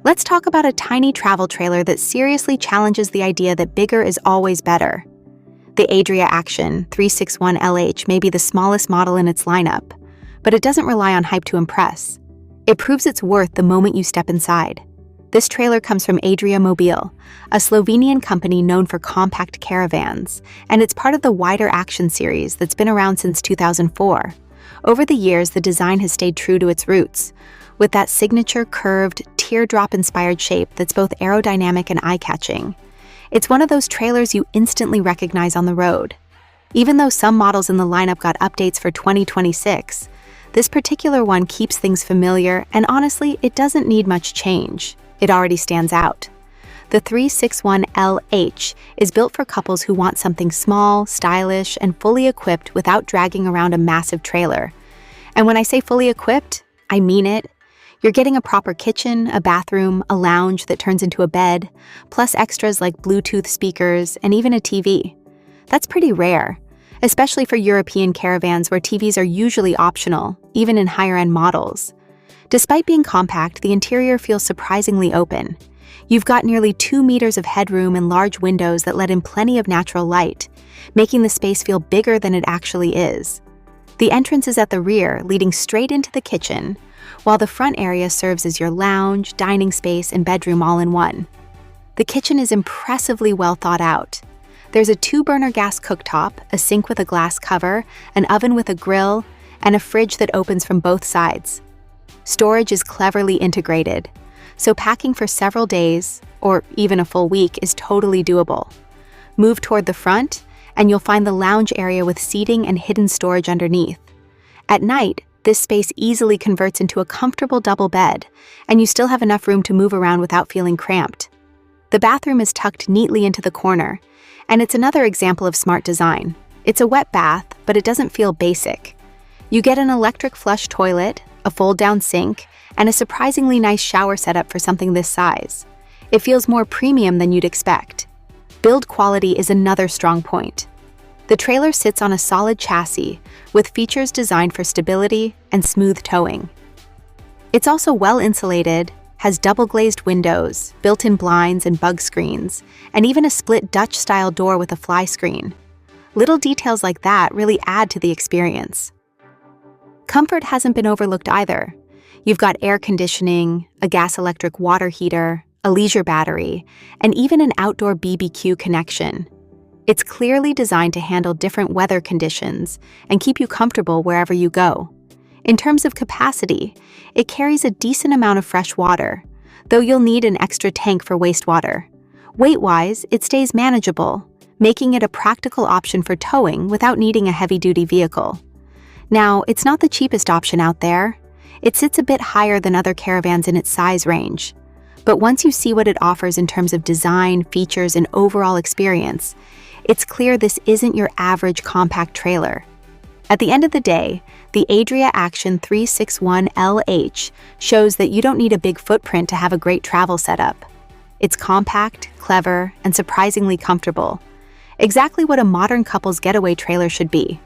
Let's talk about a tiny travel trailer that seriously challenges the idea that bigger is always better. The Adria Action 361LH may be the smallest model in its lineup, but it doesn't rely on hype to impress. It proves its worth the moment you step inside. This trailer comes from Adria Mobile, a Slovenian company known for compact caravans, and it's part of the wider Action series that's been around since 2004. Over the years, the design has stayed true to its roots, with that signature curved, teardrop-inspired shape that's both aerodynamic and eye-catching. It's one of those trailers you instantly recognize on the road. Even though some models in the lineup got updates for 2026, this particular one keeps things familiar, and honestly, it doesn't need much change. It already stands out. The 361LH is built for couples who want something small, stylish, and fully equipped without dragging around a massive trailer. And when I say fully equipped, I mean it. You're getting a proper kitchen, a bathroom, a lounge that turns into a bed, plus extras like Bluetooth speakers and even a TV. That's pretty rare, especially for European caravans where TVs are usually optional, even in higher-end models. Despite being compact, the interior feels surprisingly open. You've got nearly 2 meters of headroom and large windows that let in plenty of natural light, making the space feel bigger than it actually is. The entrance is at the rear, leading straight into the kitchen, while the front area serves as your lounge, dining space, and bedroom all in one. The kitchen is impressively well thought out. There's a 2-burner gas cooktop, a sink with a glass cover, an oven with a grill, and a fridge that opens from both sides. Storage is cleverly integrated, so packing for several days, or even a full week, is totally doable. Move toward the front, and you'll find the lounge area with seating and hidden storage underneath. At night, this space easily converts into a comfortable double bed, and you still have enough room to move around without feeling cramped. The bathroom is tucked neatly into the corner, and it's another example of smart design. It's a wet bath, but it doesn't feel basic. You get an electric flush toilet, a fold-down sink, and a surprisingly nice shower setup for something this size. It feels more premium than you'd expect. Build quality is another strong point. The trailer sits on a solid chassis with features designed for stability and smooth towing. It's also well insulated, has double-glazed windows, built-in blinds and bug screens, and even a split Dutch-style door with a fly screen. Little details like that really add to the experience. Comfort hasn't been overlooked either. You've got air conditioning, a gas-electric water heater, a leisure battery, and even an outdoor BBQ connection. It's clearly designed to handle different weather conditions and keep you comfortable wherever you go. In terms of capacity, it carries a decent amount of fresh water, though you'll need an extra tank for wastewater. Weight-wise, it stays manageable, making it a practical option for towing without needing a heavy-duty vehicle. Now, it's not the cheapest option out there. It sits a bit higher than other caravans in its size range. But once you see what it offers in terms of design, features, and overall experience, it's clear this isn't your average compact trailer. At the end of the day, the Adria Action 361LH shows that you don't need a big footprint to have a great travel setup. It's compact, clever, and surprisingly comfortable. Exactly what a modern couple's getaway trailer should be.